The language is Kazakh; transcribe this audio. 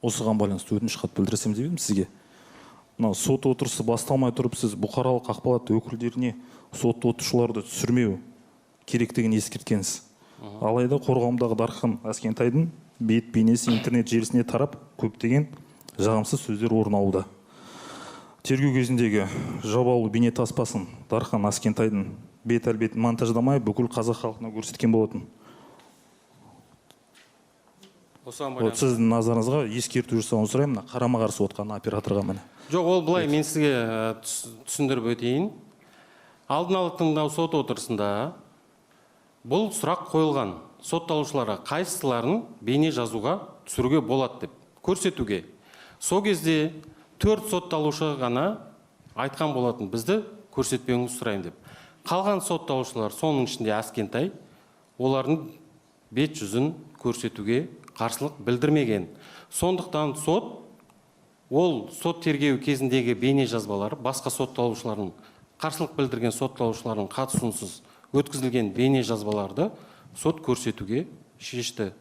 осыған байланысты өтініш хат білдірсем деп едім сізге. Мына сот отырысы басталмай тұрып сіз бұқаралық ақпарат өкілдеріне сот отырушыларды түсірмеу керектігін ескерткенсіз. Алайда қорғауымдағы Дархан Аскентайдың бет бейнесі интернет желісіне тарап көптеген жағымсыз сөздер орын алуда. Тергеу кезіндегі жабаулы бейне таспасын Дархан Аскентайдың бет әлбетін монтаждамай бүкіл қазақ халқына көрсеткен болатын. Сіздің назарыңызға ескерту жасауын сұраймын, қарама-қарсы отқан операторға міне. Жоқ, ол былай мен сізге түсіндіріп өтейін. Алдын ала тыңдау сот отырысында бұл сұрақ қойылған. Сотталушыларға қайсыларын бейне жазуға түсіруге болады деп көрсетуге. Сол кезде 4 сотталушы ғана айтқан болатын, бізді көрсетпеуіңізді сұрайын деп. Қалған сотталушылар, соның ішінде Аскентай, олардың бет жүзін көрсетуге қарсылық білдірмеген. Сондықтан сот, ол сот тергеу кезіндегі бейне жазбалары, басқа сотталушылардың, қарсылық білдірген сотталушылардың қатысуынсыз өткізілген бейне жазбаларды сот көрсетуге шешті.